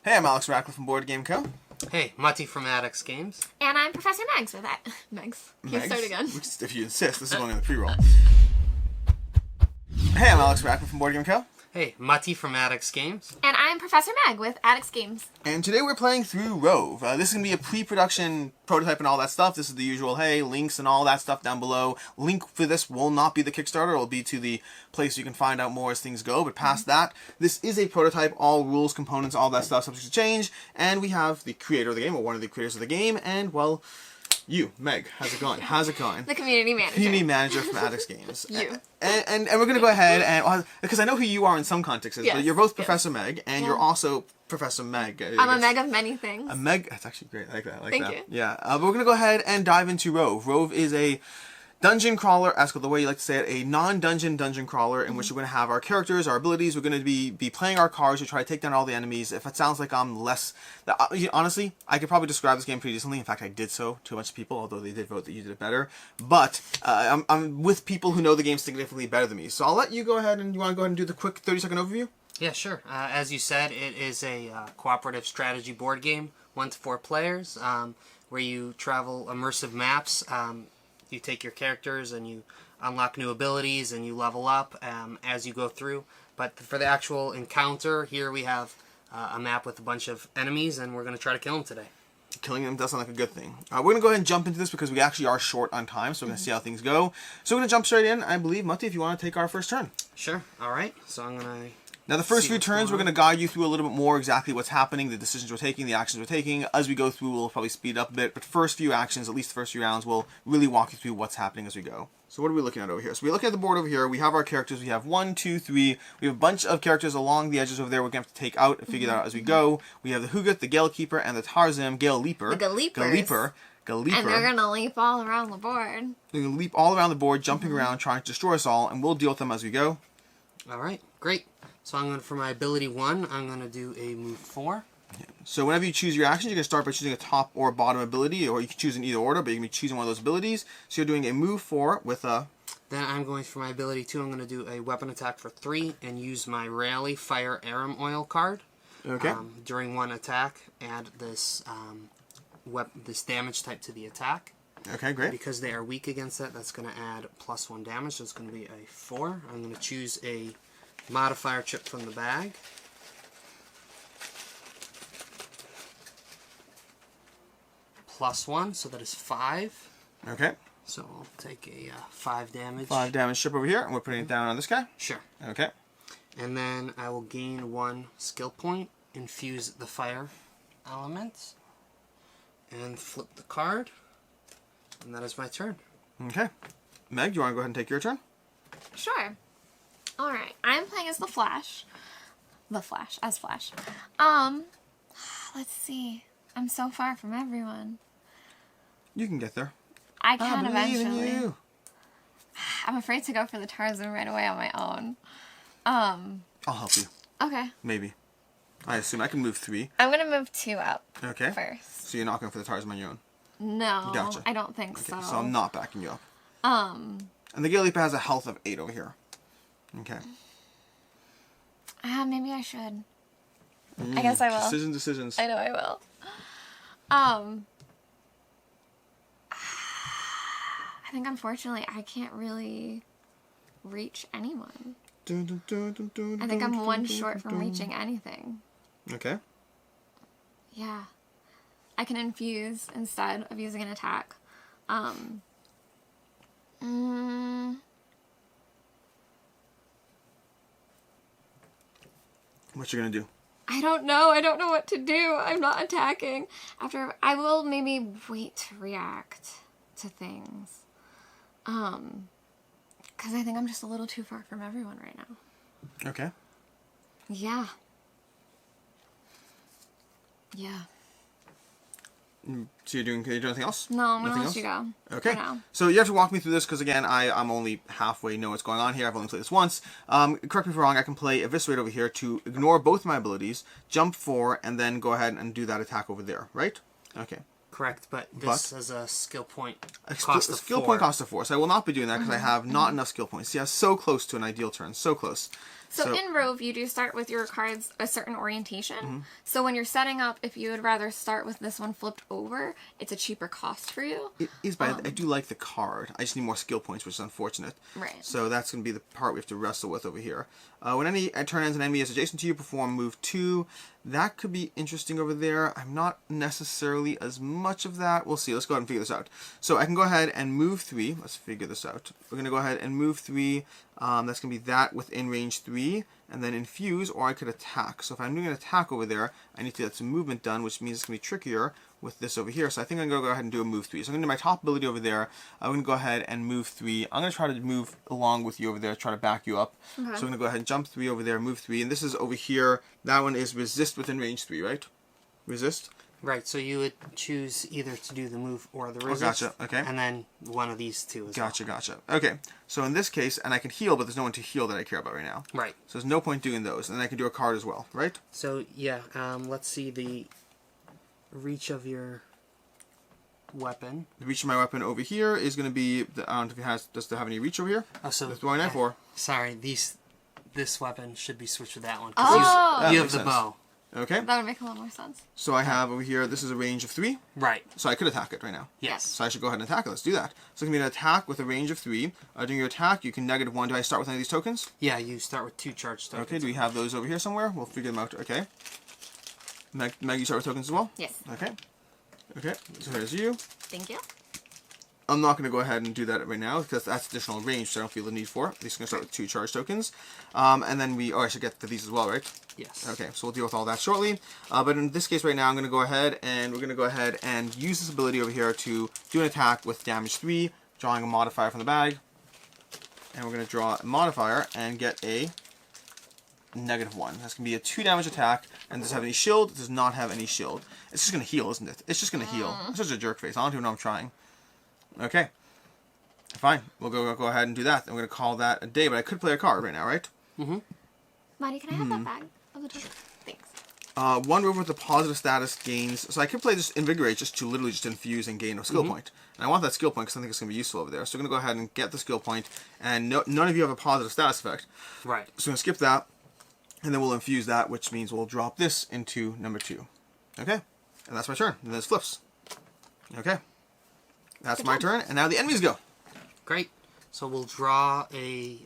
Hey, I'm Alex Radcliffe from Board Game Co. Hey, Mati from Addicts Games. And I'm Professor Megs with that. Megs. Can you start again? If you insist, this is going in the pre-roll. Hey, I'm Alex Radcliffe from Board Game Co. Hey, Mati from Addicts Games. And I'm Professor Meg with Addicts Games. And today we're playing through Rove. This is going to be a pre-production prototype and all that stuff. This is the usual, hey, links and all that stuff down below. Link for this will not be the Kickstarter. It will be to the place you can find out more as things go. But past that, this is a prototype. All rules, components, all that stuff subject to change. And we have the creator of the game, or one of the creators of the game, and, well, you, Meg. How's it going? How's it going? The community manager. Community manager from Addicts Games. You. And we're going to go ahead and, because I know who you are in some contexts, yes, but you're both Professor Meg, and you're also Professor Meg. I'm a Meg of many things. A Meg, that's actually great. I like that. Thank you. Yeah, but we're going to go ahead and dive into Rove. Rove is a dungeon crawler, as the way you like to say it, a non-dungeon dungeon crawler in which we're going to have our characters, our abilities. We're going to be playing our cards to try to take down all the enemies. If it sounds like I'm less... honestly, I could probably describe this game pretty decently. In fact, I did so to a bunch of people, although they did vote that you did it better. But I'm with people who know the game significantly better than me. So I'll let you go ahead, and you want to go ahead and do the quick 30-second overview? Yeah, sure. As you said, it is a cooperative strategy board game, 1 to 4 players, where you travel immersive maps. You take your characters and you unlock new abilities and you level up as you go through. But for the actual encounter, here we have a map with a bunch of enemies, and we're going to try to kill them today. Killing them does sound like a good thing. We're going to go ahead and jump into this because we actually are short on time, so we're going to see how things go. So we're going to jump straight in. I believe, Mati, if you want to take our first turn. Sure. All right. So I'm going to... Now, the first few turns, we're going to guide you through a little bit more exactly what's happening, the decisions we're taking, the actions we're taking. As we go through, we'll probably speed up a bit, but first few actions, at least the first few rounds, will really walk you through what's happening as we go. So what are we looking at over here? So we're looking at the board over here. We have our characters. We have 1, 2, 3. We have a bunch of characters along the edges over there we're going to have to take out and figure that out as we go. We have the Hugot, the Gale Keeper, and the Tarzan, Gale Leaper. The Galeepers. Galeeper. And they're going to leap all around the board. They're going to leap all around the board, jumping around, trying to destroy us all, and we'll deal with them as we go. All right. Great. So I'm going to, for my ability 1, I'm going to do a move 4. So whenever you choose your actions, you can start by choosing a top or bottom ability, or you can choose in either order, but you can be choosing one of those abilities. So you're doing a move 4 with a... Then I'm going for my ability 2, I'm going to do a weapon attack for 3 and use my Rally Fire Arum Oil card. Okay. During one attack, add this this damage type to the attack. Okay, great. Because they are weak against that, that's going to add +1 damage, so it's going to be a 4. I'm going to choose a modifier chip from the bag. +1, so that is 5. Okay. So I'll take a 5 damage. 5 damage chip over here, and we're putting it down on this guy? Sure. Okay. And then I will gain 1 skill point, infuse the fire element, and flip the card. And that is my turn. Okay. Meg, do you want to go ahead and take your turn? Sure. Alright. I'm playing as the Flash. As Flash. Let's see. I'm so far from everyone. You can get there. I can believe in eventually. you. I'm afraid to go for the Tarzan right away on my own. I'll help you. Okay. Maybe. I assume I can move 3. I'm going to move 2 up Okay. first. So you're not going for the Tarzan on your own? No, Gotcha. I don't think Okay, so. so I'm not backing you up. And the Gale Leaper has a health of 8 over here. Okay. Maybe I should. I guess I will. Decisions. I know I will. I think unfortunately I can't really reach anyone. I think I'm 1 short from reaching anything. Okay. Yeah. I can infuse instead of using an attack. What you gonna do? I don't know. I don't know what to do. I'm not attacking. I will maybe wait to react to things. Because I think I'm just a little too far from everyone right now. Okay. Yeah. Yeah. So can you do anything else? No, I'm Nothing gonna else? let you go. Okay. For now. So you have to walk me through this because again, I'm only halfway know what's going on here. I've only played this once. Correct me if I'm wrong. I can play Adversaries over here to ignore both my abilities, jump 4, and then go ahead and do that attack over there. Right? Okay. Correct, but this is a skill point cost of 4. Skill point cost of 4. So I will not be doing that because I have not enough skill points. See, I'm so close to an ideal turn. So close. So in Rove, you do start with your cards a certain orientation. Mm-hmm. So when you're setting up, if you would rather start with this one flipped over, it's a cheaper cost for you. It is, but I do like the card. I just need more skill points, which is unfortunate. Right. So that's going to be the part we have to wrestle with over here. When any turn ends, an enemy is adjacent to you, perform move 2. That could be interesting over there. I'm not necessarily as much of that. We'll see. Let's go ahead and figure this out. So I can go ahead and move 3. Let's figure this out. We're going to go ahead and move 3. That's going to be that within range 3. And then infuse, or I could attack. So if I'm doing an attack over there, I need to get some movement done, which means it's going to be trickier with this over here. So I think I'm going to go ahead and do a move 3. So I'm going to do my top ability over there. I'm going to go ahead and move 3. I'm going to try to move along with you over there, try to back you up. Okay. So I'm going to go ahead and jump 3 over there, move 3. And this is over here. That one is resist within range 3, right? Resist? Right, so you would choose either to do the move or the resist. Gotcha, okay. And then one of these two as Gotcha, gotcha. Okay, so in this case, and I can heal, but there's no one to heal that I care about right now. well. Right. So there's no point doing those. And then I can do a card as well, right? So, yeah, let's see the reach of your weapon. The reach of my weapon over here is going to be, I don't know if it has, does it have any reach over here? Oh, so... The throwing knife, or? Sorry, this weapon should be switched with that one. Oh! You That have the makes sense. bow. Okay, That would make a lot more sense. so I have over here, this is a range of 3. Right. So I could attack it right now. Yes. So I should go ahead and attack it. Let's do that. So it's going to be an attack with a range of 3. During your attack, you can -1. Do I start with any of these tokens? Yeah, you start with 2 charged tokens. Okay, do we have those over here somewhere? We'll figure them out. Okay. Meg, you start with tokens as well? Yes. Okay. Okay, so here's you. Thank you. I'm not going to go ahead and do that right now because that's additional range, so I don't feel the need for it. At least I'm going to start with 2 charge tokens. And then I should get to these as well, right? Yes. Okay, so we'll deal with all that shortly. But in this case right now, I'm going to go ahead and use this ability over here to do an attack with damage 3, drawing a modifier from the bag. And we're going to draw a modifier and get a -1. That's going to be a 2 damage attack. And does it have any shield? It does not have any shield. It's just going to heal, isn't it? It's just going to heal. I'm such a jerk face. I don't even know I'm trying. Okay. Fine. We'll go ahead and do that. I'm going to call that a day, but I could play a card right now, right? Mm-hmm. Marty, can I have that bag of the token? Thanks. One rover with a positive status gains. So I could play this Invigorate just to literally just infuse and gain a skill point. And I want that skill point because I think it's going to be useful over there. So I'm going to go ahead and get the skill point. And none of you have a positive status effect. Right. So I'm going to skip that. And then we'll infuse that, which means we'll drop this into number 2. Okay. And that's my turn. And then it flips. Okay. That's my turn. And now the enemies go. Great. So we'll draw a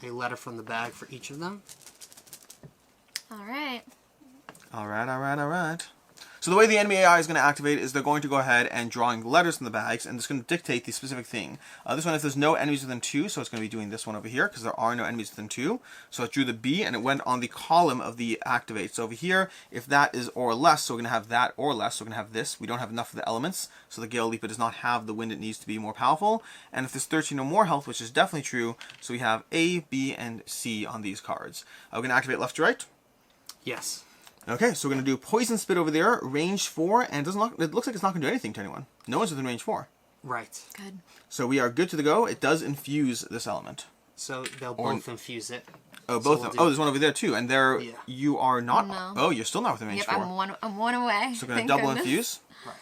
letter from the bag for each of them. All right. Alright. So the way the enemy AI is going to activate is they're going to go ahead and drawing letters from the bags, and it's going to dictate the specific thing. This one, if there's no enemies within 2, so it's going to be doing this one over here, because there are no enemies within 2. So it drew the B, and it went on the column of the activate. So over here, if that is or less, so we're going to have that or less, so we're going to have this. We don't have enough of the elements, so the Gale Leaper does not have the wind it needs to be more powerful. And if there's 13 or more health, which is definitely true, so we have A, B, and C on these cards. We're going to activate left to right. Yes. Okay, so we're going to do Poison Spit over there, range 4, and it looks like it's not going to do anything to anyone. No one's within range 4. Right. Good. So we are good to go. It does infuse this element. So they'll both infuse it. Oh, both So of them. we'll Oh, there's one over there too. And there, Yeah. you are not. No. Oh, you're still not within range Yep, 4. I'm one away. So we're going Thank to double goodness. infuse. Right.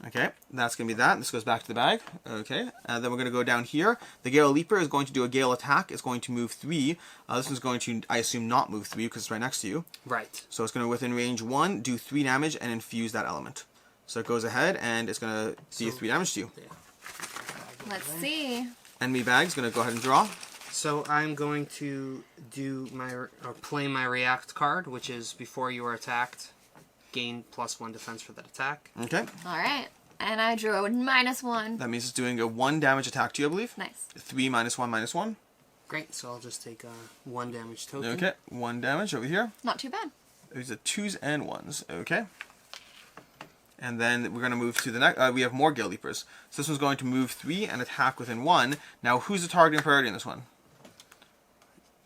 Okay, that's going to be that. This goes back to the bag. Okay, and then we're going to go down here. The Gale Leaper is going to do a Gale attack. It's going to move 3. This one's going to, I assume, not move 3 because it's right next to you. Right. So it's going to, within range 1, do 3 damage and infuse that element. So it goes ahead and it's going to do 3 damage to you. Yeah. Let's see. Enemy bag's going to go ahead and draw. So I'm going to do play my react card, which is before you are attacked, gain +1 defense for that attack. Okay, All right. And I drew a -1. that means it's doing a 1 damage attack to you, I believe. Nice. 3 -1 -1. Great. So I'll just take 1 damage token. Okay, 1 damage over here. Not too bad. These are 2s and 1s. Okay. And then we're going to move to the next. We have more Gale Leapers. So this one's going to move 3 and attack within 1. Now, who's the targeting priority in this one?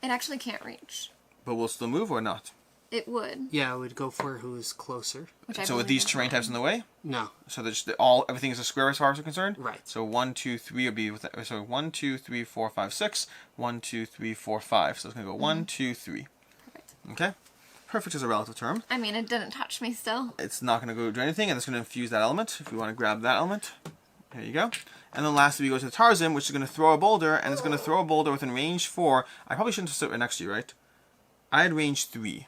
It actually can't reach. But will still move or not? It would. Yeah, I would go for who is closer. Which I So with believe these is terrain fine. types in the way? No. So there's everything is a square as far as we're concerned? Right. So 1, 2, 3 would be with so 1, 2, 3, 4, 5, 6. 1, 2, 3, 4, 5. So it's gonna go 1, 2, 3. Perfect. Okay. Perfect is a relative term. I mean, it didn't touch me still. It's not gonna go do anything, and it's gonna infuse that element. If we want to grab that element, there you go. And then lastly, we go to the Tarzan, which is gonna throw a boulder, and it's gonna throw a boulder within range 4. I probably shouldn't sit right next to you, right? I had range 3.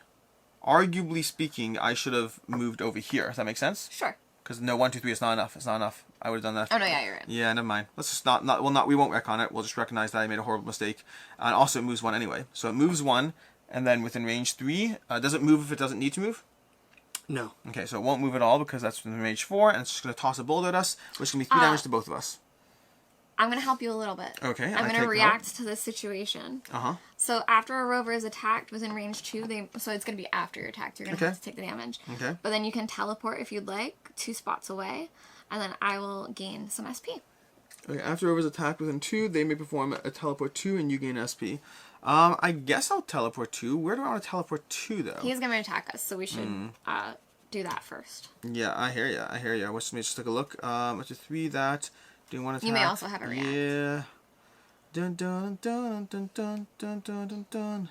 Arguably speaking, I should have moved over here. Does that make sense? Sure. Because no, 1, 2, 3 is not enough. It's not enough. I would have done that. Oh no, yeah, you're right. Yeah, never mind. Let's just we won't retcon it. We'll just recognize that I made a horrible mistake. And also it moves 1 anyway. So it moves 1, and then within range 3, does it move if it doesn't need to move? No. Okay, so it won't move at all because that's within range 4, and it's just going to toss a boulder at us, which is going to be 3 damage to both of us. I'm going to help you a little bit. Okay, I'm going to react to this situation. Uh-huh. So after a rover is attacked within range 2, so it's going to be after you're attacked. You're going to have to take the damage. Okay. But then you can teleport if you'd like 2 spots away, and then I will gain some SP. Okay, after Rovers attacked within 2, they may perform a teleport 2, and you gain SP. I guess I'll teleport 2. Where do I want to teleport 2, though? He's going to attack us, so we should do that first. Yeah, I hear ya. Let me just take a look. Up to 3, that. Do you want to attack? You may also have a react. Yeah. Dun dun dun dun dun dun dun dun dun.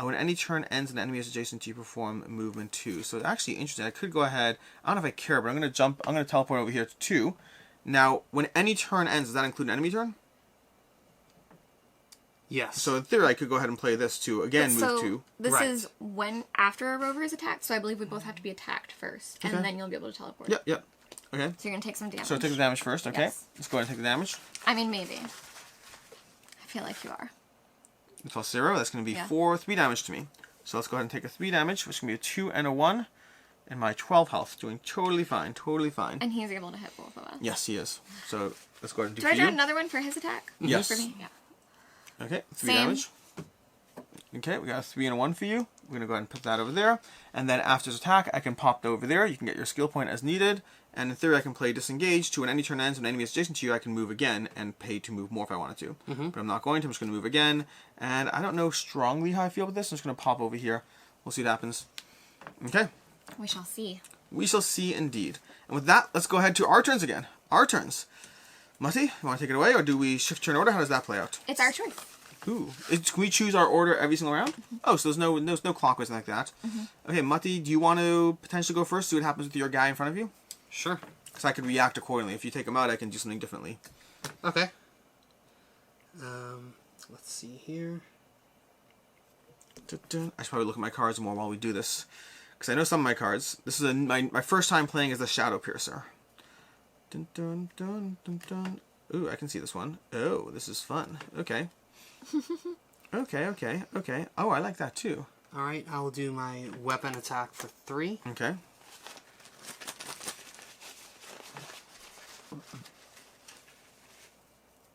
When any turn ends, an enemy is adjacent to you perform movement 2. So it's actually interesting. I could go ahead. I don't know if I care, but I'm going to teleport over here to 2. Now, when any turn ends, does that include an enemy turn? Yes. So in theory, I could go ahead and play this to again move 2. This Right. is when after a rover is attacked. So I believe we both have to be attacked first, and then you'll be able to teleport. Yep. Okay. So you're gonna take some damage. So take the damage first. Okay. Yes. Let's go ahead and take the damage. I mean, maybe. I feel like you are. Plus 0. That's going to be 3 damage to me. So let's go ahead and take a 3 damage, which is going to be a 2 and a 1, and my 12 health. Doing totally fine. And he's able to hit both of us. Yes, he is. So let's go ahead and do Do for I draw you. another one for his attack? Yes. For me? Yeah. Okay, 3 Same. damage. Okay, we got a 3 and a 1 for you. We're going to go ahead and put that over there. And then after his attack, I can pop over there. You can get your skill point as needed. And in theory, I can play disengage to when any turn ends, when an enemy is adjacent to you, I can move again and pay to move more if I wanted to. But I'm not going to. I'm just going to move again. And I don't know strongly how I feel with this. I'm just going to pop over here. We'll see what happens. Okay. We shall see. We shall see indeed. And with that, let's go ahead to our turns again. Our turns. Mutty, you want to take it away, or do we shift turn order? How does that play out? It's our choice. Ooh. Can we choose our order every single round? Oh, so there's no clockwise like that. Okay, Mutty, do you want to potentially go first, see what happens with your guy in front of you? Sure. Because I could react accordingly. If you take him out, I can do something differently. Okay. Let's see here. I should probably look at my cards more while we do this. Because I know some of my cards. This is my first time playing as the Shadow Piercer. Dun, dun, dun, dun, dun. Ooh, I can see this one. Oh, this is fun. Okay. Okay. Oh, I like that too. Alright, I'll do my weapon attack for 3. Okay.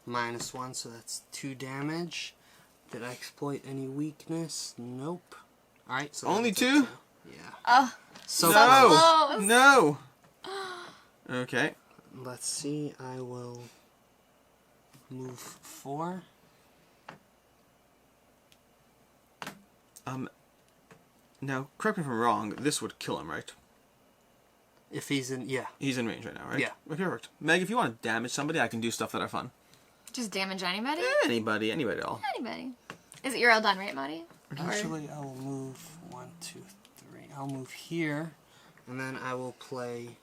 -1, so that's 2 damage. Did I exploit any weakness? Nope. Alright, so Only that's a 2? Yeah. Oh, So No! close. No! Okay. let's see, I will move 4. Now, correct me if I'm wrong, this would kill him, right? If he's in, yeah. He's in range right now, right? Yeah. Okay, perfect. Meg, if you want to damage somebody, I can do stuff that are fun. Just damage anybody? Anybody at all. Anybody. Is it you're all done, right, Marty? Actually, I will move 1, 2, 3. I'll move here, and then I will play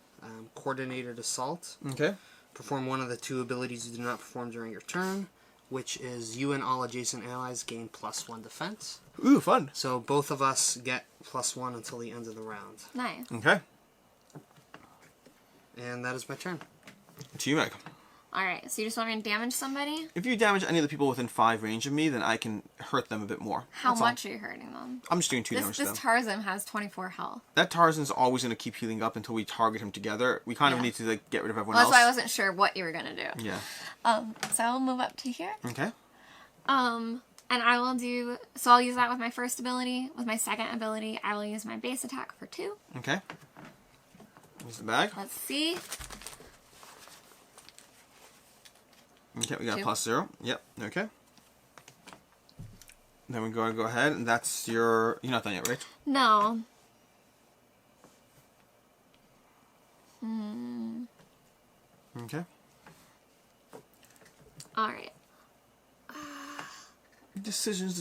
Coordinated Assault. Okay. Perform one of the 2 abilities you do not perform during your turn, which is you and all adjacent allies gain +1 defense. Ooh, fun. So both of us get +1 until the end of the round. Nice. Okay. And that is my turn. To you, Meg. Alright, so you just want me to damage somebody? If you damage any of the people within 5 range of me, then I can hurt them a bit more. How That's all. much are you hurting them? I'm just doing 2 damage to This them. Tarzan has 24 health. That Tarzan's always going to keep healing up until we target him together. We kind of Yeah. need to get rid of everyone Well, that's why I else. wasn't sure what you were gonna do. Yeah. So I'll move up to here. Okay. And I will do, so I'll use that with my first ability. With my second ability, I will use my base attack for 2. Okay. Here's the bag. Let's see. Okay, we got 2. +0. Yep. Okay. Then we go ahead, and that's your. You're not done yet, right? No. Okay. Alright. Decisions.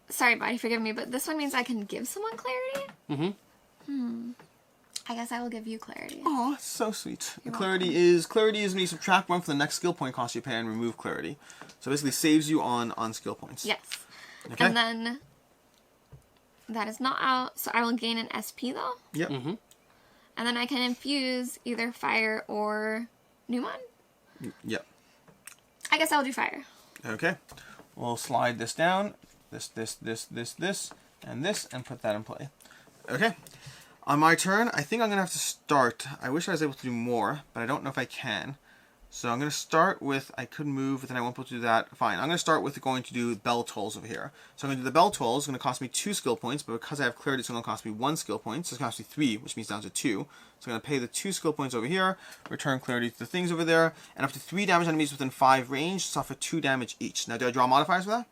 Sorry, buddy, forgive me, but this one means I can give someone clarity? Mm-hmm. I guess I will give you clarity. Oh, that's so sweet. You're Clarity is when you subtract 1 from the next skill point cost you pay and remove clarity. So basically saves you on skill points. Yes. Okay. And then that is not out, so I will gain an SP though. Yep. Mm-hmm. And then I can infuse either fire or Newmon. Yep. I guess I'll do fire. Okay. We'll slide this down. This, and this, and put that in play. Okay. On my turn, I think I'm going to have to start. I wish I was able to do more, but I don't know if I can. So I'm going to start with, I could move, but then I won't be able to do that. Fine. I'm going to start with going to do bell tolls over here. So I'm going to do the bell tolls. It's going to cost me 2 skill points, but because I have clarity, it's going to cost me 1 skill point. So it's going to cost me 3, which means down to 2. So I'm going to pay the 2 skill points over here, return clarity to the things over there, and up to 3 damage enemies within 5 range suffer 2 damage each. Now, do I draw modifiers for that?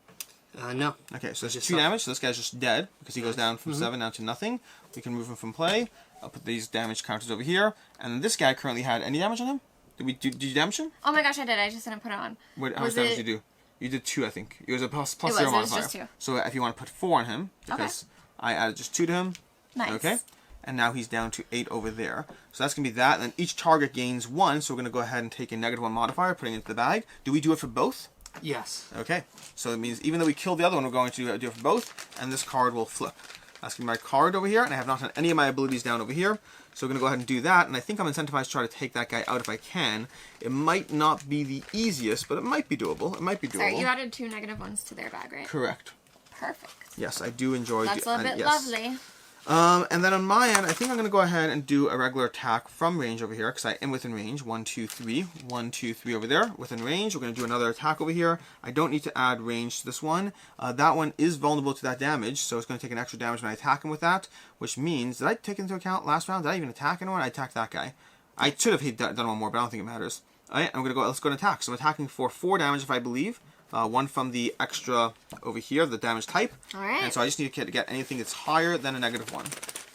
No. Okay, so it's Just 2 suffer. damage, so this guy's just dead, because he goes down from 7 down to nothing. We can move him from play. I'll put these damage counters over here. And this guy currently had any damage on him? Did you damage him? Oh my gosh, I did. I just didn't put it on. How much damage did you do? You did 2, I think. It was a plus 0 it was modifier. just 2. So if you want to put 4 on him, because I added just 2 to him. Nice. Okay. And now he's down to 8 over there. So that's going to be that. And then each target gains 1, so we're going to go ahead and take a -1 modifier, putting it into the bag. Do we do it for both? Yes. Okay, so it means even though we killed the other one, we're going to do it for both, and this card will flip. That's going to be my card over here, and I have not had any of my abilities down over here, so we're going to go ahead and do that, and I think I'm incentivized to try to take that guy out if I can. It might not be the easiest, but it might be doable. It might be doable. Sorry, you added 2 -1s to their bag, right? Correct. Perfect. Yes, I do enjoy... That's a bit yes. lovely. And then on my end, I think I'm going to go ahead and do a regular attack from range over here, because I am within range. 1, 2, 3. 1, 2, 3 over there. Within range. We're going to do another attack over here. I don't need to add range to this one. That one is vulnerable to that damage, so it's going to take an extra damage when I attack him with that, which means, did I take into account last round? Did I even attack anyone? I attacked that guy. I should have done one more, but I don't think it matters. Alright, I'm going to go, let's go and attack. So I'm attacking for 4 damage if I believe. 1 from the extra over here, the damage type. Alright. And so I just need to get anything that's higher than a -1.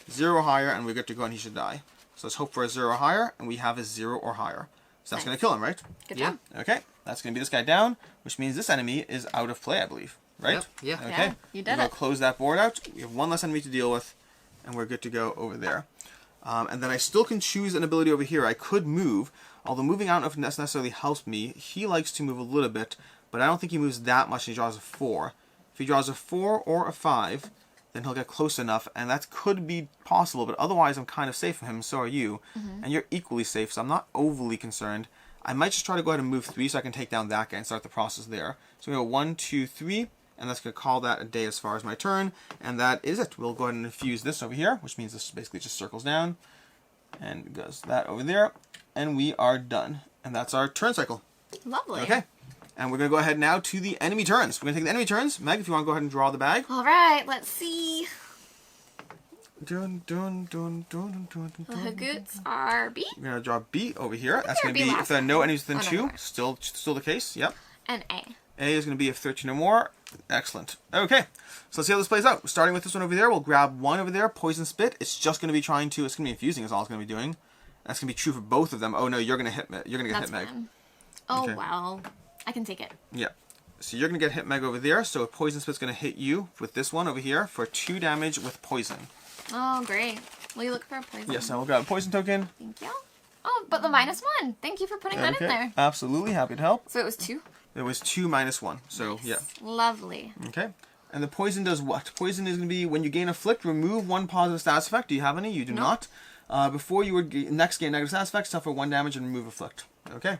0 higher, and we're good to go, and he should die. So let's hope for a 0 higher, and we have a 0 or higher. So that's going to kill him, right? Good Yeah. job. Okay, that's going to be this guy down, which means this enemy is out of play, I believe. Right? Yep. Yeah. Okay. Yeah, you did We're going it. to close that board out. We have 1 less enemy to deal with, and we're good to go over there. And then I still can choose an ability over here. I could move, although moving, I don't know if it necessarily helps me. He likes to move a little bit, but I don't think he moves that much, and he draws a 4. If he draws a 4 or a 5, then he'll get close enough, and that could be possible, but otherwise I'm kind of safe from him, and so are you. And you're equally safe, so I'm not overly concerned. I might just try to go ahead and move 3 so I can take down that guy and start the process there. So we go 1, 2, 3, and that's going to call that a day as far as my turn, and that is it. We'll go ahead and infuse this over here, which means this basically just circles down, and goes that over there, and we are done. And that's our turn cycle. Lovely. Okay. And we're going to go ahead now to the enemy turns. We're going to take the enemy turns. Meg, if you want to go ahead and draw the bag. All right, let's see. Dun, dun, dun, dun, dun, dun, The dun. Hagoots are B We're going to draw B over here. That's there going to a be B if there are no enemies within Oh, no, 2. never mind. Still the case. Yep. and A. A is going to be if 13 or more. Excellent. Okay. So let's see how this plays out. Starting with this one over there, we'll grab 1 over there. Poison Spit. It's just going to be it's going to be infusing is all it's going to be doing. That's going to be true for both of them. Oh no, you're going to hit Meg. You're going to get That's hit Meg. fine. Oh, Okay. well. I can take it. Yeah. So you're going to get hit Meg over there. So a Poison Spit's going to hit you with this one over here for 2 damage with poison. Oh, great. Will you look for a poison? Yes, I will grab a poison token. Thank you. Oh, but the -1. Thank you for putting that in there. Absolutely. Happy to help. So it was 2? It was 2 minus 1. So, yeah. Lovely. Okay. And the poison does what? Poison is going to be when you gain afflict, remove 1 positive status effect. Do you have any? You do Nope. not. Before you would next gain negative status effect, suffer 1 damage and remove afflict. Okay.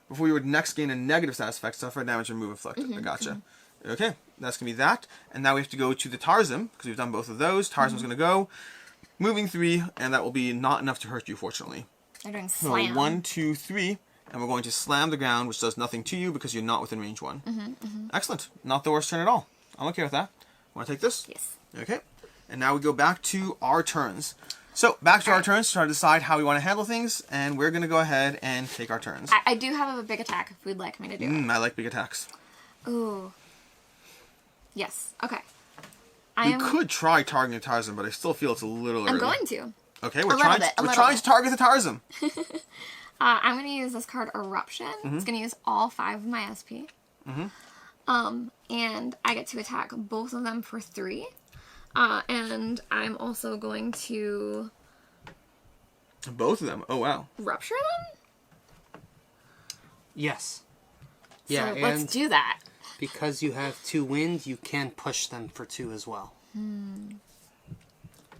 Before you would next gain a negative status effect, suffer damage and remove afflict. I gotcha. Okay. That's going to be that. And now we have to go to the Tarzan, because we've done both of those. Tarzan's going to go. Moving 3, and that will be not enough to hurt you, fortunately. They're doing So slam. 1, 2, 3, and we're going to slam the ground, which does nothing to you because you're not within range 1. Excellent. Not the worst turn at all. I'm okay with that. Want to take this? Yes. Okay. And now we go back to our turns. So, back to our turns to try to decide how we want to handle things, and we're going to go ahead and take our turns. I do have a big attack if you'd like me to do it. I like big attacks. Ooh. Yes. Okay. We could try targeting Tarzan, but I still feel it's a little early. I'm going to. Okay, A we're little trying. bit, a We're little trying bit. to target the Tarzan. I'm going to use this card, Eruption. It's going to use all 5 of my SP. And I get to attack both of them for 3. And I'm also going to Both of them. Oh wow. Rupture them? Yes. Yeah, So and let's do that. because you have 2 wind, you can push them for 2 as well.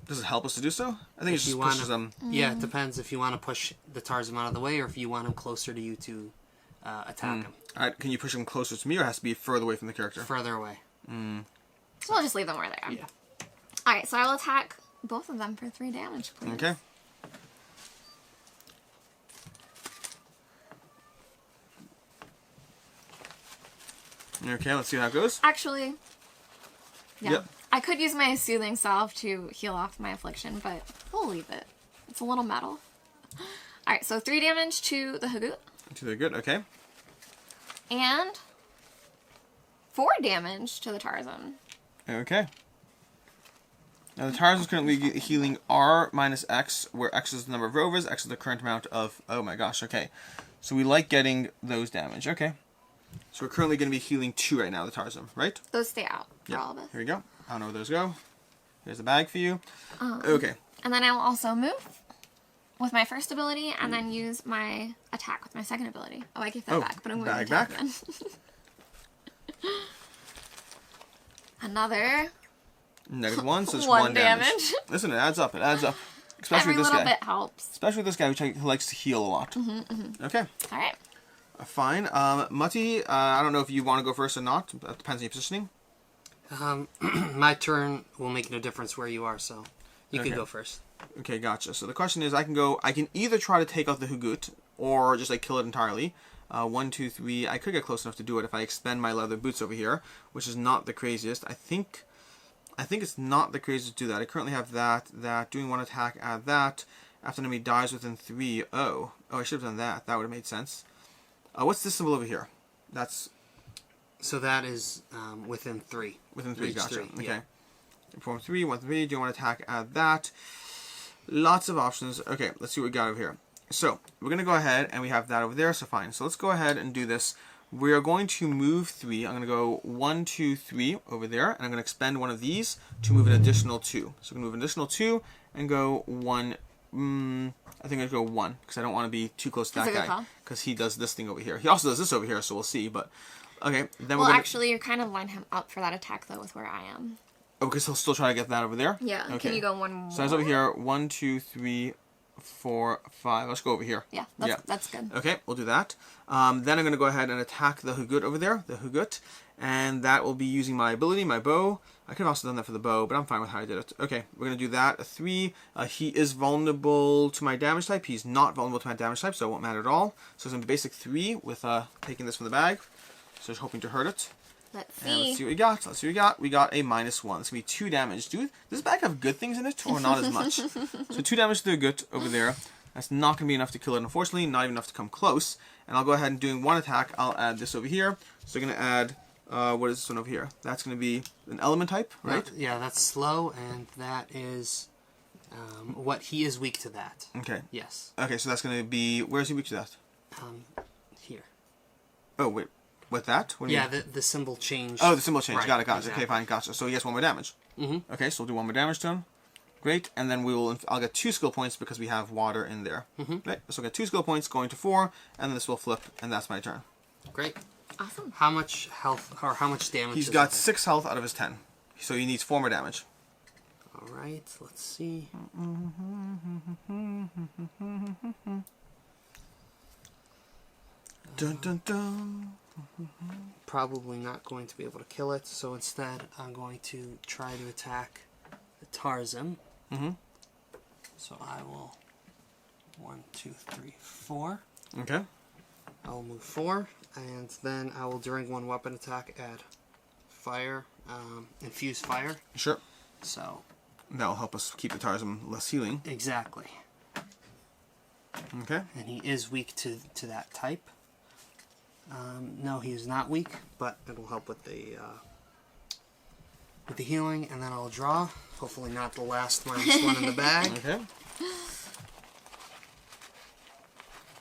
Does it help us to do so? I think it If you just wanna- pushes them. Yeah, it depends if you want to push the Tarzan out of the way or if you want him closer to you to attack him. Alright, can you push them closer to me, or has to be further away from the character? Further away. So we'll just leave them where they are. Yeah. Alright, so I will attack both of them for 3 damage, please. Okay. Okay, let's see how it goes. Actually, yeah. Yep. I could use my soothing salve to heal off my affliction, but we'll leave it. It's a little metal. Alright, so 3 damage to the Hagoot. Too good. Okay. And 4 damage to the Tarzan. Okay. Now the Tarzan is currently healing R minus X, where X is the number of Rovers, X is the current amount of... Oh my gosh, okay. So we like getting those damage. Okay. So we're currently going to be healing 2 right now, the Tarzan, right? Those stay out for all of us. Here we go. I don't know where those go. Here's the bag for you. Okay. And then I will also move with my first ability and then use my attack with my second ability. Oh, I gave that back, but I'm going to bag attack back. again. Another -1, so it's 1 1 damage. damage. Listen, it adds up. It adds up. Especially Every with this little guy. bit helps. Especially with this guy, who likes to heal a lot. Okay. Alright. Fine. Mutty, I don't know if you want to go first or not. That depends on your positioning. My turn will make no difference where you are, so you Okay. can go first. Okay, gotcha. So the question is, I can either try to take out the Hugut, or just like kill it entirely. 1, 2, 3. I could get close enough to do it if I expend my leather boots over here, which is not the craziest. I think it's not the craziest to do that. I currently have that. Doing 1 attack, add that. After an enemy dies within 3. Oh, I should have done that. That would have made sense. What's this symbol over here? That's So that is within 3. within 3. Each Gotcha. 3, Okay. yeah. Perform 3, 1, 3. Do 1 attack, add that. Lots of options. Okay, let's see what we got over here. So we're going to go ahead, and we have that over there, so fine. So let's go ahead and do this. We are going to move 3. I'm going to go 1, 2, 3 over there, and I'm going to expend 1 of these to move an additional 2. So I'm going to move an additional 2 and go 1. I think I'm going to go 1 because I don't want to be too close to That's that a good guy call. because he does this thing over here. He also does this over here, so we'll see. But okay, then Well, we're going actually, you're kind of line him up for that attack, though, with where I am. Oh, because he'll still try to get that over there? Yeah. Okay. Can you go 1 more? So I was over here. 1, 2, 3, 4, 5. Let's go over here. Yeah, that's good. Okay, we'll do that. Then I'm going to go ahead and attack the Hugut over there, the Hugut. And that will be using my ability, my bow. I could have also done that for the bow, but I'm fine with how I did it. Okay, we're going to do that. A 3. He is vulnerable to my damage type. He's not vulnerable to my damage type, so it won't matter at all. So it's going to be basic 3 with taking this from the bag. So just hoping to hurt it. Let's And let's see. see what we got. Let's see what we got. We got a -1. It's going to be 2 damage. Does this bag have good things in it, or not as much? So 2 damage to the gut over there. That's not going to be enough to kill it, unfortunately. Not even enough to come close. And I'll go ahead and doing 1 attack. I'll add this over here. So I'm going to add, what is this one over here? That's going to be an element type, right? Yeah, that's slow, and that is what he is weak to that. Okay. Yes. Okay, so that's going to be, where's he weak to that? Here. Oh, wait. With that? What do you Yeah, mean? the symbol changed. Oh, the symbol change. Right, Got it, got it. exactly. Okay, fine, gotcha. So he gets 1 more damage. Mm-hmm. Okay, so we'll do 1 more damage to him. Great, and then I'll get 2 skill points because we have water in there. Mm-hmm. Right, so I'll get 2 skill points going to 4, and then this will flip, and that's my turn. Great. Awesome. How much health, or how much damage He's is got it? 6 health out of his 10, so he needs 4 more damage. Alright, let's see. Dun dun dun. Probably not going to be able to kill it, so instead I'm going to try to attack the Tarzan. Mm-hmm. So I will 1, 2, 3, 4. Okay. I will move 4, and then I will during 1 weapon attack add fire, infuse fire. Sure. So That'll help us keep the Tarzan less healing. exactly, Okay. and he is weak to that type. No, he is not weak, but it'll help with the healing, and then I'll draw. Hopefully not the last -1 in the bag. Okay.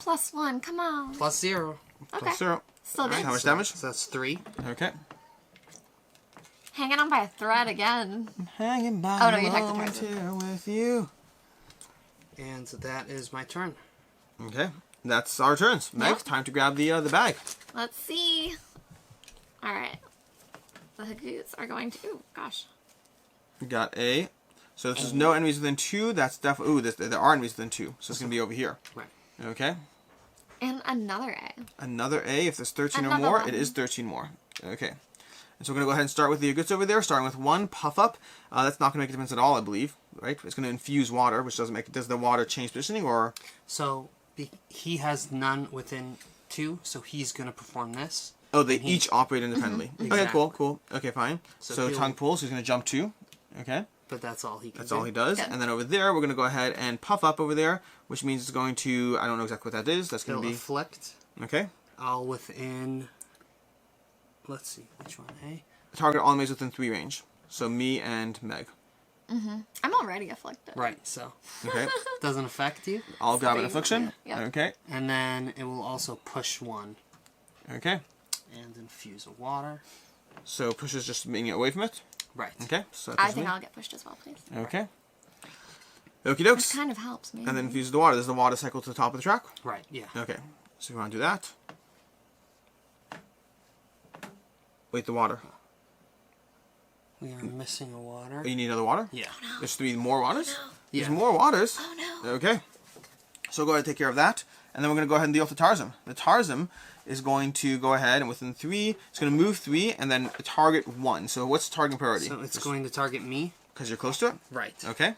+1, come on. +0. Okay. Plus 0. Still Alright, good. how much damage? So that's 3. Okay. Hanging on by a thread again. Hanging by Oh, no, you attacked the moment Tarzan. here with you. And that is my turn. Okay, that's our turns. Meg, Yep. time to grab the bag. Let's see. All right. The Hagoots are going to. Ooh, gosh. We got a. So this is no enemies within 2. That's definitely. Ooh, there are enemies within 2. So it's gonna be over here. Right. Okay. And another A. Another A. If there's 13 or Another more, one. it is 13 more. Okay. And so we're gonna go ahead and start with the goods over there. Starting with 1 puff up. That's not gonna make a difference at all, I believe. Right? It's gonna infuse water, which doesn't make it. Does the water change positioning or? So he has none within 2, so he's going to perform this. Oh, they each operate independently. Okay, Exactly. cool. Okay, fine. So he'll- tongue pulls. He's gonna jump 2. Okay. But that's all he can That's do. all he does. Good. And then over there, we're going to go ahead and puff up over there, which means it's going to, I don't know exactly what that is. That's going He'll to be, afflict okay. all within, let's see, which one, A? Target all enemies within 3 range. So me and Meg. I'm already afflicted. Right, so Okay. doesn't affect you. I'll grab an Three. affliction. Yep. Okay. And then it will also push 1 Okay. and infuse a water. So push is just being away from it. Right. Okay. So that I pushes think me. I'll get pushed as well, please. Okay. Okie That dokes. kind of helps me. And then infuse the water. There's the water cycle to the top of the track. Right, yeah. Okay. So we want to do that. Wait, the water. We are missing a water. Oh, you need another water? Yeah. There's 3 more waters? Yeah. There's more waters. Oh no. Okay. So go ahead and take care of that. And then we're going to go ahead and deal with the Tarzan. The Tarzan is going to go ahead and within 3, it's going to move 3 and then target 1. So what's target priority? So it's going to target me. Because you're close to it? Right. Okay.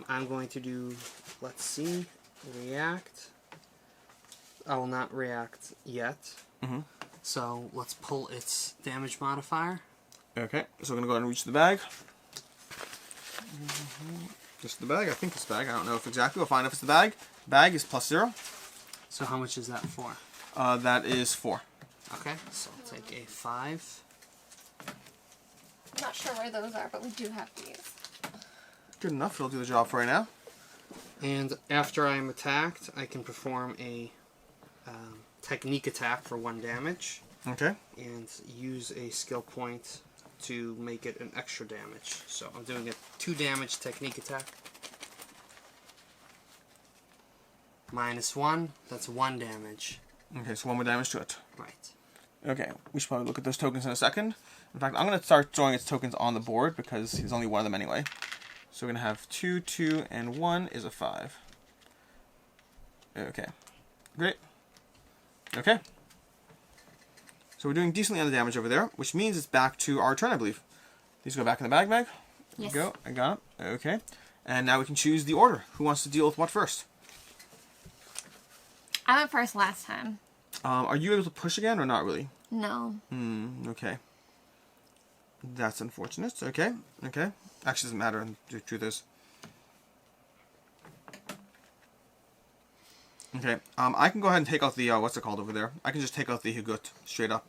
I'm going to do, let's see, react. I will not react yet. Mhm. So let's pull its damage modifier. Okay. So we're going to go ahead and reach the bag. Just the bag. I think it's the bag. I don't know if exactly. We'll find out if it's the bag. Bag is +0. So how much is that for? That is 4. Okay, so I'll take a 5. I'm not sure where those are, but we do have these. Good enough. It'll do the job for right now. And after I am attacked, I can perform a technique attack for 1 damage Okay. and use a skill point to make it an extra damage. So I'm doing a 2 damage technique attack. -1, that's 1 damage. Okay, so 1 more damage to it. Right. Okay, we should probably look at those tokens in a second. In fact, I'm going to start throwing its tokens on the board because there's only one of them anyway. So we're going to have 2, 2, and 1 is a 5. Okay, great. Okay. So we're doing decently on the damage over there, which means it's back to our turn, I believe. These go back in the bag, Meg. There Yes. you go, I got it. Okay. And now we can choose the order. Who wants to deal with what first? I went first last time. Are you able to push again or not really? No. Okay. That's unfortunate. Okay. Okay. Actually, doesn't matter. The truth is. Okay. I can go ahead and take out the what's it called over there? I can just take out the Hugut straight up.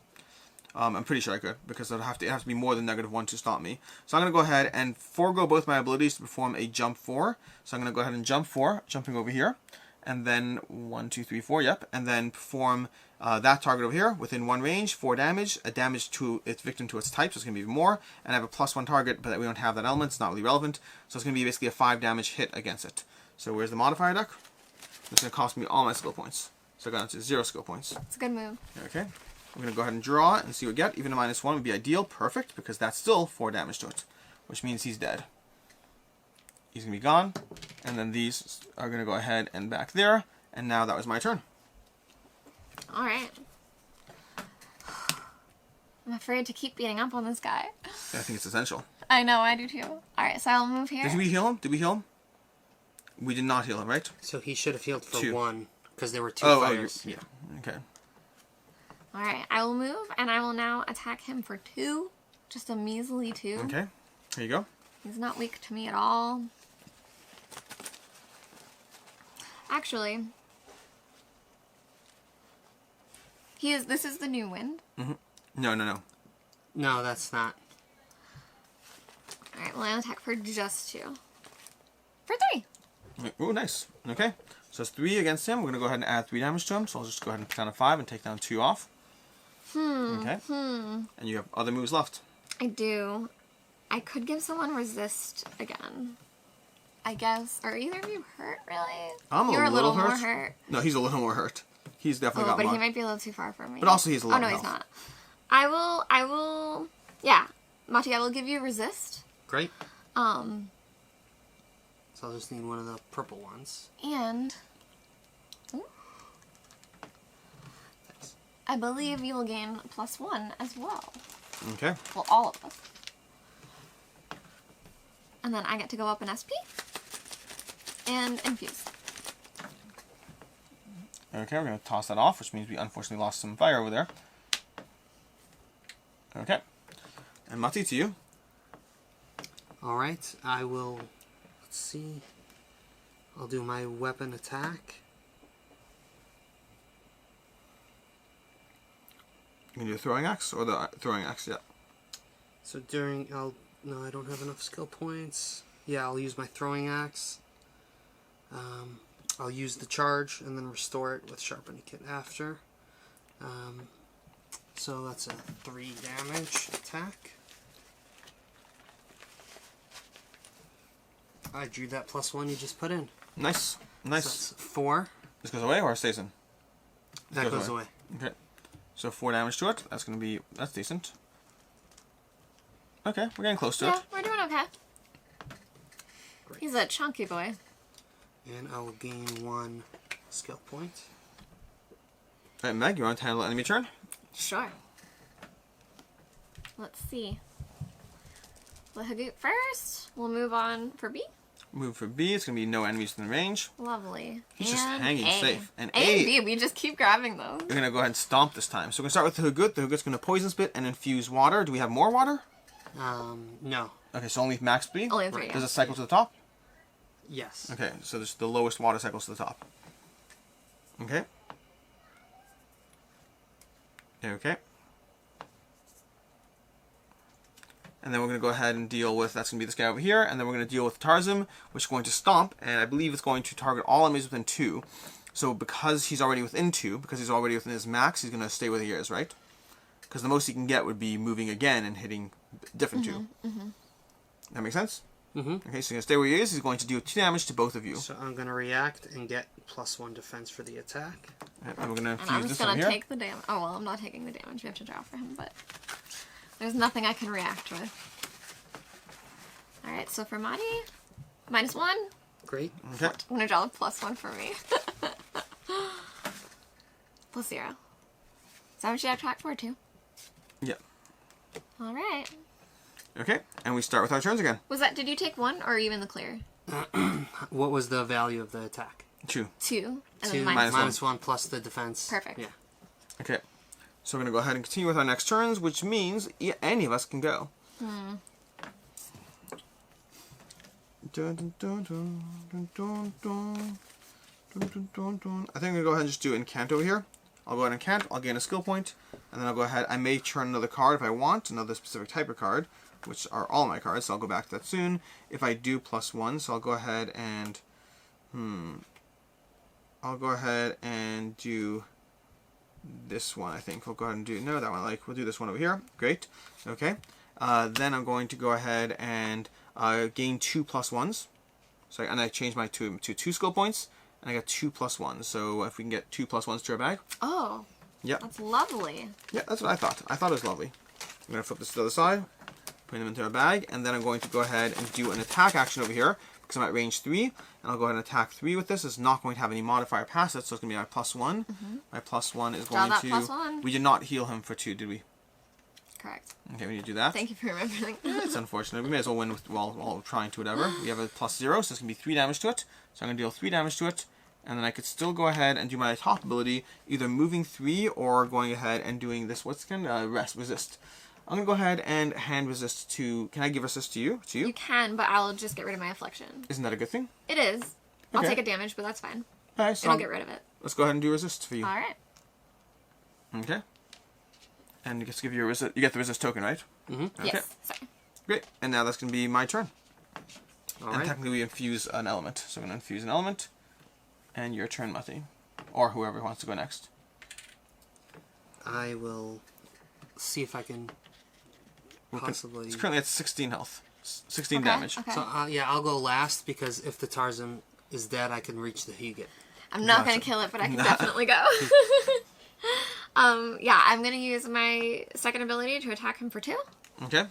I'm pretty sure I could because it has to be more than -1 to stop me. So I'm gonna go ahead and forego both my abilities to perform a jump 4. So I'm gonna go ahead and jump 4, jumping over here, and then 1, 2, 3, 4. Yep, and then perform that target over here within 1 range, 4 damage, a damage to its victim to its type, so it's gonna be even more. And I have a +1 target, but we don't have that element. It's not really relevant. So it's gonna be basically a 5 damage hit against it. So where's the modifier deck? It's gonna cost me all my skill points. So I got into 0 skill points. It's a good move. Okay. I'm going to go ahead and draw it and see what we get. Even a -1 would be ideal. Perfect, because that's still 4 damage to it. Which means he's dead. He's going to be gone. And then these are going to go ahead and back there. And now that was my turn. Alright. I'm afraid to keep beating up on this guy. I think it's essential. I know, I do too. Alright, so I'll move here. Did we heal him? Did we heal him? We did not heal him, right? So he should have healed for 2. 1 because there were 2 Oh, fighters. yeah. Okay. Alright, I will move, and I will now attack him for 2. Just a measly 2. Okay. Here you go. He's not weak to me at all. Actually, this is the new wind. No, no, no. No, that's not. Alright, well, I'll attack for just 2. For 3! Oh, nice. Okay. So it's 3 against him. We're going to go ahead and add 3 damage to him. So I'll just go ahead and put down a 5 and take down 2 off. Okay. And you have other moves left. I do. I could give someone resist again. I guess. Are either of you hurt, really? I'm You're a little more hurt. hurt. No, he's a little more hurt. He's definitely got But more. he might be a little too far from me. But also he's a lot Oh, no, of he's health. not. I will, yeah. Mati, I will give you resist. Great. So So I'll just need one of the purple ones. and Thanks. I believe you will gain +1 as well. Okay. Well, all of us. And then I get to go up in SP and infuse. Okay, we're going to toss that off, which means we unfortunately lost some fire over there. Okay. And Mati, to you. Alright, I will, let's see, I'll do my weapon attack. You can do a throwing axe or the throwing axe, yeah. So no, I don't have enough skill points. Yeah, I'll use my throwing axe. I'll use the charge and then restore it with sharpening kit after. So that's a 3 damage attack. I drew that +1 you just put in. Nice. So Nice. that's 4. This goes away or stays in? That goes away. Okay. So 4 damage to it. That's decent. Okay, we're getting close to Yeah, it. we're doing okay. Great. He's a chunky boy. And I will gain 1 skill point. Alright, Meg, you want to handle enemy turn? Sure. Let's see. The Hagoot first. We'll move on for B. Move for B. It's going to be no enemies within range. Lovely. He's just And hanging A. safe. And A and B, we just keep grabbing those. We're going to go ahead and stomp this time. So we're going to start with the Hagoot. The Hagoot's going to poison spit and infuse water. Do we have more water? No. Okay, so only max B? Only 3. Does it cycle to the top? Yes. Okay, so this the lowest water cycles to the top. Okay. Okay. And then we're going to go ahead and deal with, that's going to be this guy over here, and then we're going to deal with Tarzan, which is going to stomp, and I believe it's going to target all enemies within 2. So because he's already within 2, because he's already within his max, he's going to stay where he is, right? Because the most he can get would be moving again and hitting different 2. That makes sense? Mm-hmm. Okay, so he's going to stay where he is. He's going to do 2 damage to both of you. So I'm going to react and get +1 defense for the attack. And we're going to And I'm infuse just this over gonna here. take the damage. Oh well, I'm not taking the damage. We have to draw for him, but there's nothing I can react with. All right, so for Madi, -1. Great. Okay. I'm gonna draw a +1 for me. +0. Is that what you attack for too? Yeah. All right. Okay, and we start with our turns again. Was that? Did you take 1 or are you in the clear? What was the value of the attack? 2. 2. And 2 then minus -1 plus the defense. Perfect. Yeah. Okay, so we're going to go ahead and continue with our next turns, which means any of us can go. Dun, dun, dun, dun, dun, dun, dun, dun, dun, dun, dun. I think I'm going to go ahead and just do Incant over here. I'll go ahead and Incant, I'll gain a skill point, and then I'll go ahead, I may turn another card if I want, another specific type of card, which are all my cards, so I'll go back to that soon. If I do +1, so I'll go ahead and, I'll go ahead and do this one, I think. We'll go ahead and do, no, that one, we'll do this one over here. Great. Okay. Then I'm going to go ahead and gain 2 +1s. So, and I change my 2 to 2 skill points, and I got 2 +1s. So if we can get 2 +1s to our bag. Oh. Yeah. That's lovely. Yeah, that's what I thought. I thought it was lovely. I'm going to flip this to the other side, put them into our bag, and then I'm going to go ahead and do an attack action over here, because I'm at range 3, and I'll go ahead and attack 3 with this. It's not going to have any modifier past it, so it's going to be my +1. My +1 is Draw going that to... +1. We did not heal him for 2, did we? Correct. Okay, we need to do that. Thank you for remembering. Yeah, it's unfortunate. We may as well win while trying to whatever. We have a +0, so it's going to be 3 damage to it. So I'm going to deal 3 damage to it. And then I could still go ahead and do my top ability, either moving 3 or going ahead and doing this, what's going to resist. I'm going to go ahead and hand resist to... Can I give resist to you? You can, but I'll just get rid of my affliction. Isn't that a good thing? It is. I'll Okay. take a damage, but that's fine. Alright, so It'll get rid of it. let's go ahead and do resist for you. All right. Okay. And you get to give you a resist. You get the resist token, right? Mm-hmm. Okay. Yes. Sorry. Great. And now that's going to be my turn. All And right. technically we infuse an element. So I'm going to infuse an element. And your turn, Mati. Or whoever wants to go next. I will see if I can possibly... It's currently at 16 health. 16 Okay, damage. okay. So yeah, I'll go last because if the Tarzan is dead, I can reach the Huget. I'm not Gotcha. gonna kill it, but I can definitely go. Yeah, I'm gonna use my second ability to attack him for 2. Okay.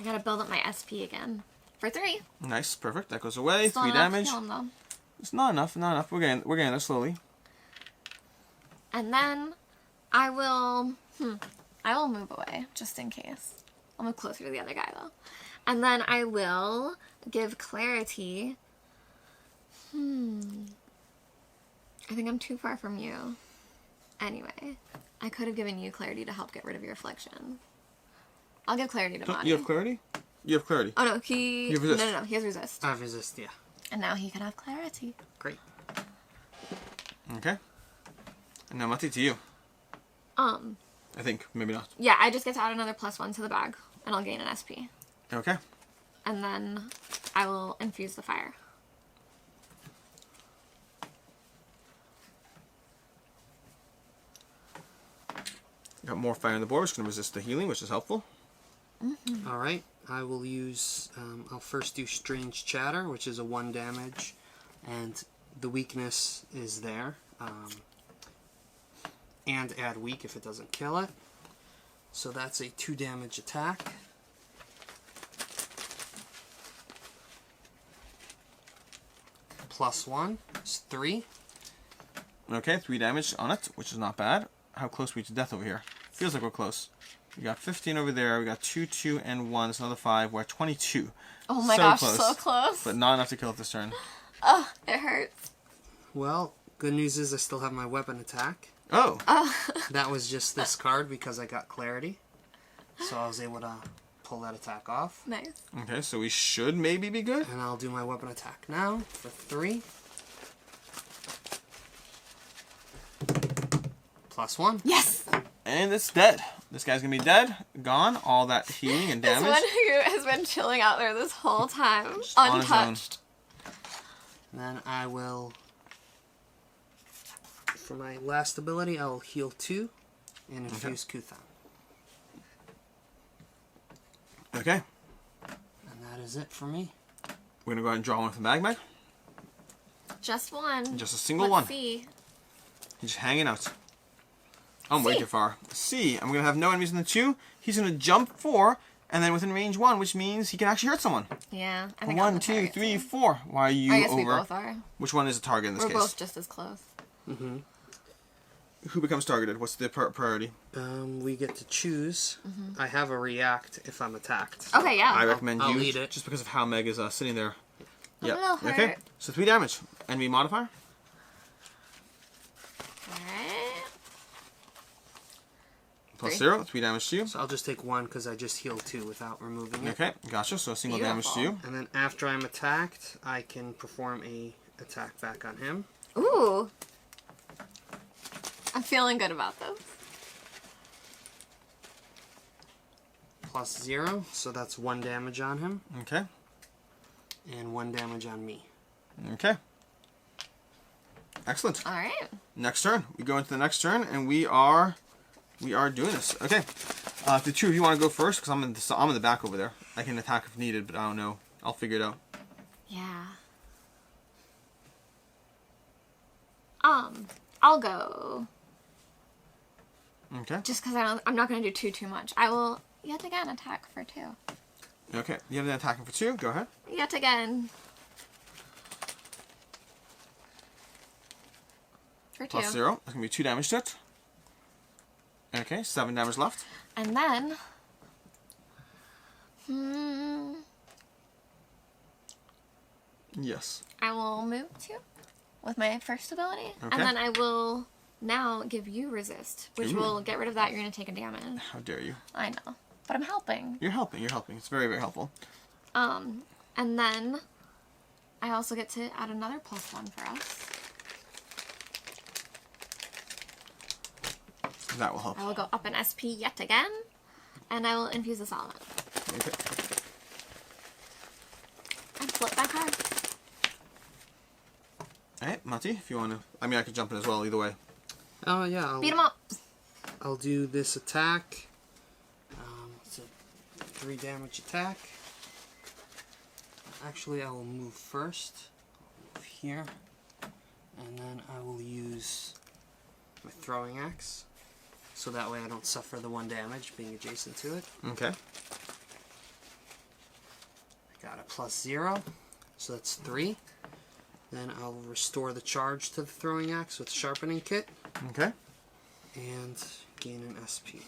I gotta build up my SP again for 3. Nice, perfect. That goes away. Still 3 enough to damage. kill him, though. It's not enough. Not enough. We're getting there slowly. And then I will move away just in case. I'll move closer to the other guy though. And then I will give clarity. I think I'm too far from you. Anyway, I could have given you clarity to help get rid of your affliction. I'll give clarity to Monty. You have clarity? You have clarity. Oh no, he... You have resist. No, he has resist. I resist, yeah. And now he can have clarity. Great. Okay. And now Mati, to you. I think. Maybe not. Yeah, I just get to add another +1 to the bag, and I'll gain an SP. Okay. And then I will infuse the fire. Got more fire on the board, which is going to resist the healing, which is helpful. All right. I will use. I'll first do Strange Chatter, which is a 1 damage, and the weakness is there. And add weak if it doesn't kill it. So that's a 2 damage attack. +1 is 3. Okay, 3 damage on it, which is not bad. How close are we to death over here? Feels like we're close. We got 15 over there. We got 2, 2, and 1. It's another 5. We're at 22. Oh my So gosh, close. so close. But not enough to kill it this turn. Oh, it hurts. Well, good news is I still have my weapon attack. Oh. That was just this card because I got clarity. So I was able to pull that attack off. Nice. Okay, so we should maybe be good. And I'll do my weapon attack now for 3. +1. Yes! And it's dead. This guy's going to be dead. Gone. All that healing and This damage. one who has been chilling out there this whole time. on his own. Untouched. Then I will, for my last ability, I will heal 2 and infuse Kuthan. Okay. And that is it for me. We're going to go ahead and draw one from the bag, Meg. Just one. Just a single Let's one. see. He's just hanging out. I'm way C. too far. C. I'm going to have no enemies in the 2. He's going to jump 4, and then within range 1, which means he can actually hurt someone. Yeah. I think I'm 1, the 2, target 3, too. 4. Why are you I guess over? we both are. Which one is the target in this We're case? both just as close. Who becomes targeted? What's the priority? We get to choose. I have a react if I'm attacked. Okay, yeah. I recommend I'll you, eat it. just because of how Meg is sitting there. I'm a little Okay. hurt. So 3 damage. Enemy modifier. Alright. Plus 3. 0. 3 damage to you. So I'll just take 1 because I just healed 2 without removing it. Okay, gotcha. So a single damage to you. And then after I'm attacked, I can perform a attack back on him. Ooh. I'm feeling good about this. +0, so that's 1 damage on him, Okay. and 1 damage on me. Okay. Excellent. Alright. Next turn. We go into the next turn, and we are doing this. Okay. If the 2 of you want to go first, because I'm in the back over there. I can attack if needed, but I don't know. I'll figure it out. Yeah. I'll go. Okay. Just because I'm not going to do too much. I will yet again attack for 2. Okay. You have an attacking for 2. Go ahead. Yet again. For 2. Plus 0. That's going to be 2 damage to it. Okay. 7 damage left. And then... Yes. I will move 2 with my first ability. Okay. And then I will now give you resist, which will get rid of that. You're going to take a damage. How dare you? I know. But I'm helping. You're helping. You're helping. It's very, very helpful. And then I also get to add another +1 for us. That will help. I will go up an SP yet again, and I will infuse this element. Okay. And flip that card. Alright, Mati, if you want to... I mean, I could jump in as well, either way. Oh, yeah. Beat him up. I'll do this attack. It's a 3 damage attack. Actually, I will move first. I'll move here. And then I will use my throwing axe. So that way I don't suffer the 1 damage being adjacent to it. Okay. I got a +0. So that's 3. Then I'll restore the charge to the throwing axe with sharpening kit. Okay. And gain an SP.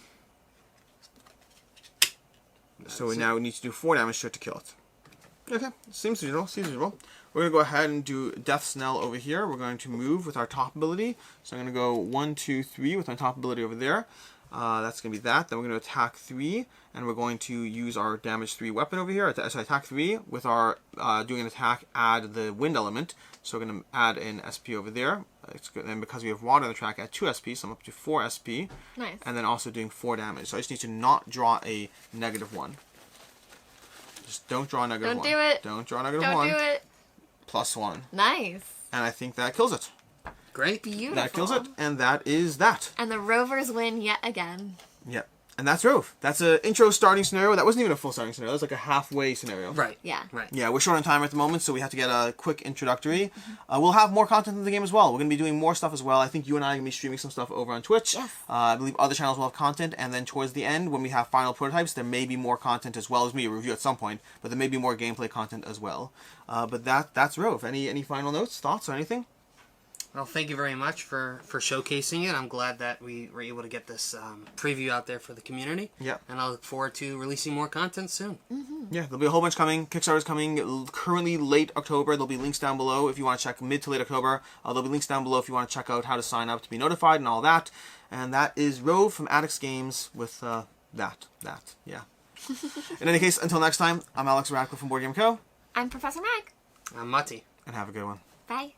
So we now need to do 4 damage to it to kill it. Okay, seems reasonable. We're going to go ahead and do Death's Knell over here. We're going to move with our top ability. So I'm going to go 1, 2, 3 with my top ability over there. That's going to be that. Then we're going to attack 3, and we're going to use our damage 3 weapon over here. So attack 3 with our doing an attack, add the wind element. So we're going to add an SP over there. It's good. And because we have water on the track, add 2 SP, so I'm up to 4 SP. Nice. And then also doing 4 damage. So I just need to not draw a -1. Just don't draw a -1. Don't do it. Don't draw a -1. Don't do it. +1. Nice. And I think that kills it. Great. Beautiful. That kills it. And that is that. And the Rovers win yet again. Yep. And that's Rove. That's an intro starting scenario. That wasn't even a full starting scenario. That was like a halfway scenario. Right. Yeah. Right. Yeah, we're short on time at the moment, so we have to get a quick introductory. We'll have more content in the game as well. We're going to be doing more stuff as well. I think you and I are going to be streaming some stuff over on Twitch. Yes. I believe other channels will have content, and then towards the end, when we have final prototypes, there may be more content as well as me a review at some point, but there may be more gameplay content as well. But that's Rove. Any final notes, thoughts, or anything? Well, thank you very much for showcasing it. I'm glad that we were able to get this preview out there for the community. Yeah. And I look forward to releasing more content soon. Yeah, there'll be a whole bunch coming. Kickstarter's coming currently late October. There'll be links down below if you want to check mid to late October. There'll be links down below if you want to check out how to sign up to be notified and all that. And that is Rove from Addicts Games with yeah. In any case, until next time, I'm Alex Radcliffe from Board Game Co. I'm Professor Mag. I'm Mutty. And have a good one. Bye.